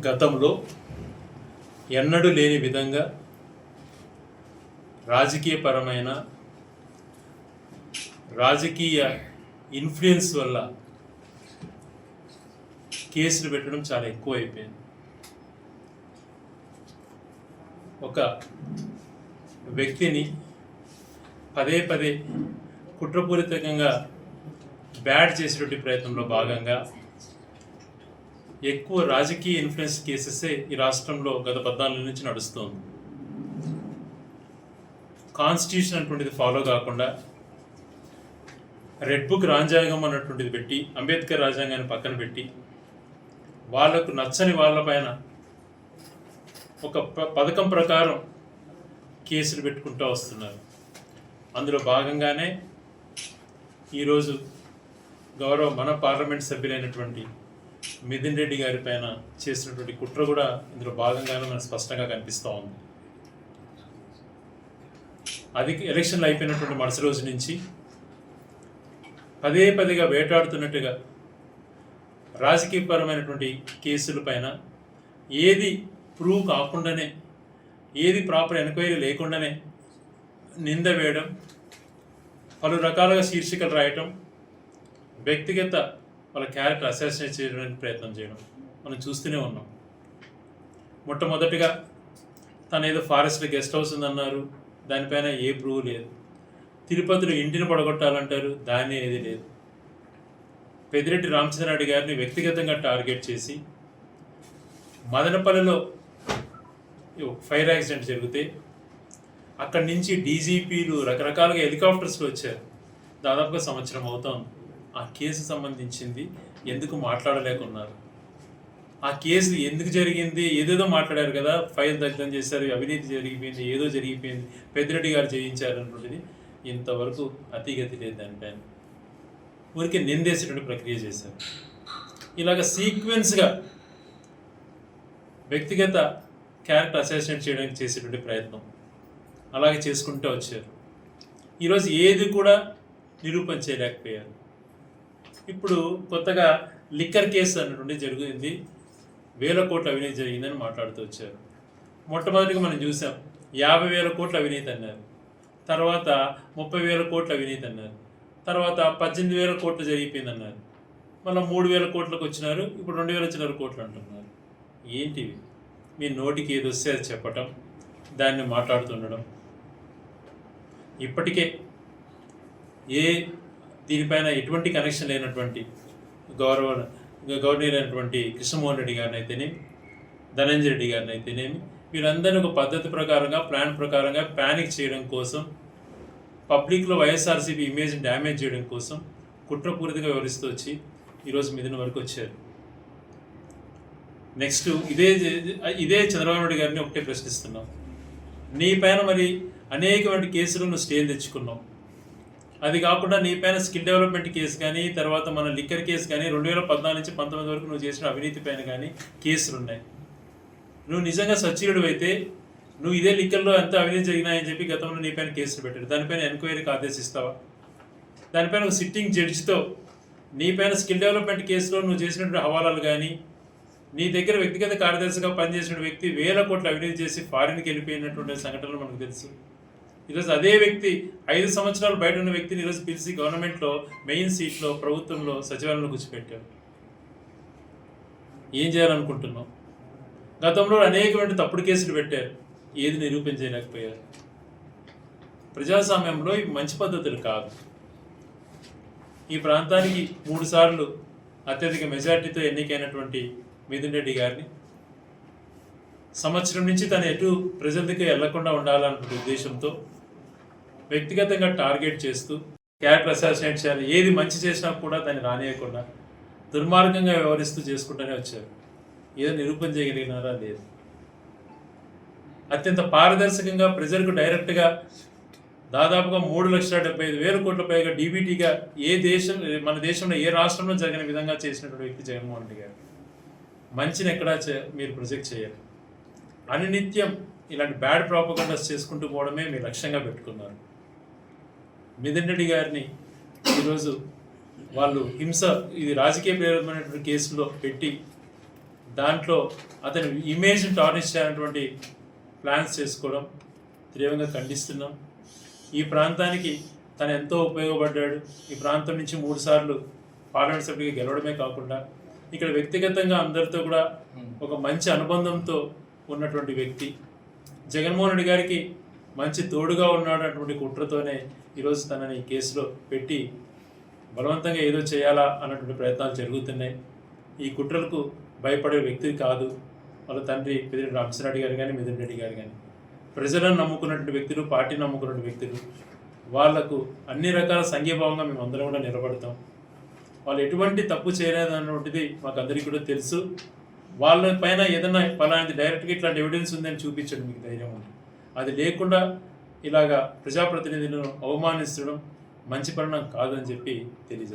గతంలో ఎన్నడూ లేని విధంగా రాజకీయపరమైన రాజకీయ ఇన్ఫ్లుయెన్స్ వల్ల కేసులు పెట్టడం చాలా ఎక్కువైపోయింది. ఒక వ్యక్తిని పదే పదే కుట్రపూరితంగా బ్యాడ్ చేసేటువంటి ప్రయత్నంలో భాగంగా ఎక్కువ రాజకీయ ఇన్ఫ్లుయెన్స్ కేసెసే ఈ రాష్ట్రంలో గత 14 నుంచి నడుస్తుంది. కాన్స్టిట్యూషన్ అటువంటిది ఫాలో కాకుండా రెడ్ బుక్ రాజ్యాంగం అన్నటువంటిది పెట్టి అంబేద్కర్ రాజ్యాంగాన్ని పక్కన పెట్టి వాళ్ళకు నచ్చని వాళ్ళపైన ఒక పథకం ప్రకారం కేసులు పెట్టుకుంటూ వస్తున్నారు. అందులో భాగంగానే ఈరోజు గౌరవ మన పార్లమెంట్ సభ్యులైనటువంటి మిథున్ రెడ్డి గారి పైన చేసినటువంటి కుట్ర కూడా ఇందులో భాగంగానే మనకు స్పష్టంగా కనిపిస్తూ ఉంది. అది ఎలక్షన్లు అయిపోయినటువంటి మరుసటి రోజు నుంచి పదే పదేగా వేటాడుతున్నట్టుగా రాజకీయపరమైనటువంటి కేసుల పైన ఏది ప్రూవ్ కాకుండానే, ఏది ప్రాపర్ ఎంక్వైరీ లేకుండానే నింద వేయడం, పలు రకాలుగా శీర్షికలు రాయటం, వ్యక్తిగత వాళ్ళ క్యారెక్టర్ అసాసినేట్ చేయడానికి ప్రయత్నం చేయడం మనం చూస్తూనే ఉన్నాం. మొట్టమొదటిగా తను ఏదో ఫారెస్ట్లో గెస్ట్ హౌస్ ఉందన్నారు, దానిపైన ఏ ప్రూవ్ లేదు. తిరుపతిలో ఇంటిని పడగొట్టాలంటారు, దాన్ని ఏది లేదు. పెద్దిరెడ్డి రామచంద్రారెడ్డి గారిని వ్యక్తిగతంగా టార్గెట్ చేసి మదనపల్లిలో ఫైర్ యాక్సిడెంట్ జరిగితే అక్కడి నుంచి డీజీపీలు రకరకాలుగా హెలికాప్టర్స్లో వచ్చారు. దాదాపుగా సంవత్సరం అవుతోంది. ఆ కేసు సంబంధించింది ఎందుకు మాట్లాడలేకున్నారు? ఆ కేసు ఎందుకు జరిగింది? ఏదేదో మాట్లాడారు కదా, ఫైల్ దగ్ధం చేశారు, అవినీతి జరిగిపోయింది, ఏదో జరిగిపోయింది, పెద్దిరెడ్డి గారు చేయించారు అనుకుంటుంది. ఇంతవరకు అతిగతి లేదు దానిపైన. ఊరికి నిందేసేటువంటి ప్రక్రియ చేశారు. ఇలాగ సీక్వెన్స్గా వ్యక్తిగత క్యారెక్టర్ అసాసినేట్ చేయడానికి చేసేటువంటి ప్రయత్నం అలాగే చేసుకుంటూ వచ్చారు. ఈరోజు ఏది కూడా నిరూపణ చేయలేకపోయారు. ఇప్పుడు కొత్తగా లిక్కర్ కేసు అన్నటువంటి జరిగింది, 1000 కోట్ల అవినీతి జరిగిందని మాట్లాడుతూ వచ్చారు. మొట్టమొదటిగా మనం చూసాం 50,000 కోట్ల అవినీతి అన్నారు, తర్వాత 30,000 కోట్ల అవినీతి అన్నారు, తర్వాత 18,000 కోట్లు జరిగిపోయింది అన్నారు, మళ్ళీ 3,000 కోట్లకు వచ్చినారు, ఇప్పుడు 2,000 కోట్లు అంటున్నారు. ఏంటివి? మీ నోటికి ఏది వస్తే అది చెప్పటం, దాన్ని మాట్లాడుతుండడం. ఇప్పటికే దీనిపైన ఎటువంటి కనెక్షన్ లేనటువంటి గవర్నర్ కృష్ణమోహన్ రెడ్డి గారిని అయితేనేమి, ధనంజయ రెడ్డి గారిని అయితేనేమి, వీరందరినీ ఒక పద్ధతి ప్రకారంగా, ప్లాన్ ప్రకారంగా ప్యానిక్ చేయడం కోసం, పబ్లిక్లో వైఎస్ఆర్సీపీ ఇమేజ్ని డ్యామేజ్ చేయడం కోసం కుట్రపూరితంగా వివరిస్తూ వచ్చి ఈరోజు మిథున వరకు వచ్చారు. నెక్స్ట్ ఇదే చంద్రబాబు నాయుడు గారిని ఒకటే ప్రశ్నిస్తున్నాం. నీ పైన మరి అనేకమైన కేసులు నువ్వు స్టేలు తెచ్చుకున్నావు. అది కాకుండా నీ పైన స్కిల్ డెవలప్మెంట్ కేసు కానీ, తర్వాత మన లిక్కర్ కేసు కానీ, 2014 నుంచి 19 వరకు నువ్వు చేసిన అవినీతి పైన కానీ కేసులు ఉన్నాయి. నువ్వు నిజంగా సచ్చీలుడు అయితే నువ్వు ఇదే లిక్కర్లో ఎంత అవినీతి జరిగినాయని చెప్పి గతంలో నీ పైన కేసులు పెట్టాడు, దానిపైన ఎంక్వైరీకి ఆదేశిస్తావా? దానిపైన ఒక సిట్టింగ్ జడ్జితో నీ పైన స్కిల్ డెవలప్మెంట్ కేసులో నువ్వు చేసినటువంటి హవాలాలు కానీ, నీ దగ్గర వ్యక్తిగత కార్యదర్శిగా పనిచేసిన వ్యక్తి 1000 కోట్ల అవినీతి చేసి ఫారిన్కి వెళ్ళిపోయినటువంటి సంఘటనలు మనకు తెలుసు. ఈరోజు అదే వ్యక్తి 5 సంవత్సరాలు బయట ఉన్న వ్యక్తిని ఈరోజు పిలిచి గవర్నమెంట్లో మెయిన్ సీట్లో, ప్రభుత్వంలో, సచివాలయంలో కూర్చోపెట్టాడు. ఏం చేయాలనుకుంటున్నావు? గతంలో అనేకమైన తప్పుడు కేసులు పెట్టారు, ఏది నిరూపించలేకపోయారు. ప్రజాస్వామ్యంలో ఇవి మంచి పద్ధతులు కాదు. ఈ ప్రాంతానికి 3 సార్లు అత్యధిక మెజార్టీతో ఎన్నికైనటువంటి మిథున్ రెడ్డి గారిని సంవత్సరం నుంచి తను ఎటు ప్రజల దగ్గర వెళ్లకుండా ఉండాలన్న ఉద్దేశంతో వ్యక్తిగతంగా టార్గెట్ చేస్తూ క్యారెక్టర్ అసాసినేట్ చేయాలి, ఏది మంచి చేసినా కూడా దాన్ని రానియకుండా దుర్మార్గంగా వ్యవహరిస్తూ చేసుకుంటూనే వచ్చారు. ఏదో నిరూపణ చేయగలిగినారా? లేదు. అత్యంత పారదర్శకంగా ప్రజలకు డైరెక్ట్గా దాదాపుగా 3,75,000 కోట్ల పైగా డీబీటీగా మన దేశంలో ఏ రాష్ట్రంలో జరిగిన విధంగా చేసినటువంటి వ్యక్తి జగన్మోహన్ రెడ్డి గారు. మంచిని ఎక్కడా మీరు ప్రొజెక్ట్ చేయాలి. అనునిత్యం ఇలాంటి బ్యాడ్ ప్రాపగండాస్ చేసుకుంటూ పోవడమే మీరు లక్ష్యంగా పెట్టుకున్నారు. మిథున్ రెడ్డి గారిని ఈరోజు వాళ్ళు ఇది రాజకీయ ప్రేరితమైనటువంటి కేసులో పెట్టి దాంట్లో అతని ఇమేజ్ని టార్నిష్ చేయాలన్నటువంటి ప్లాన్స్ చేసుకోవడం తీవ్రంగా ఖండిస్తున్నాం. ఈ ప్రాంతానికి తను ఎంతో ఉపయోగపడ్డాడు. ఈ ప్రాంతం నుంచి 3 సార్లు పార్లమెంట్ సభ్యుడిగా గెలవడమే కాకుండా ఇక్కడ వ్యక్తిగతంగా అందరితో కూడా ఒక మంచి అనుబంధంతో ఉన్నటువంటి వ్యక్తి. జగన్మోహన్ రెడ్డి గారికి మంచి తోడుగా ఉన్నాడు అన్నటువంటి కుట్రతోనే ఈరోజు తనని కేసులో పెట్టి బలవంతంగా ఏదో చేయాలా అన్నటువంటి ప్రయత్నాలు జరుగుతున్నాయి. ఈ కుట్రలకు భయపడే వ్యక్తి కాదు వాళ్ళ తండ్రి పెద్దిరెడ్డి రామచంద్రారెడ్డి గారు కానీ మిథున్ రెడ్డి గారు కానీ. ప్రజలను నమ్ముకున్నటువంటి వ్యక్తులు, పార్టీని నమ్ముకున్నటువంటి వ్యక్తులు, వాళ్లకు అన్ని రకాల సంఘీభావంగా మేము అందరం కూడా నిలబడతాం. వాళ్ళు ఎటువంటి తప్పు చేయలేదన్నటువంటిది మాకు అందరికీ కూడా తెలుసు. వాళ్ళ పైన ఏదైనా ఫలాంటి డైరెక్ట్గా ఇట్లాంటి ఎవిడెన్స్ ఉందని చూపించడం మీకు ధైర్యం ఉంది. అది లేకుండా ఇలాగా ప్రజాప్రతినిధులను అవమానించడం మంచి పరిణామం కాదని చెప్పి తెలియజేస్తాం.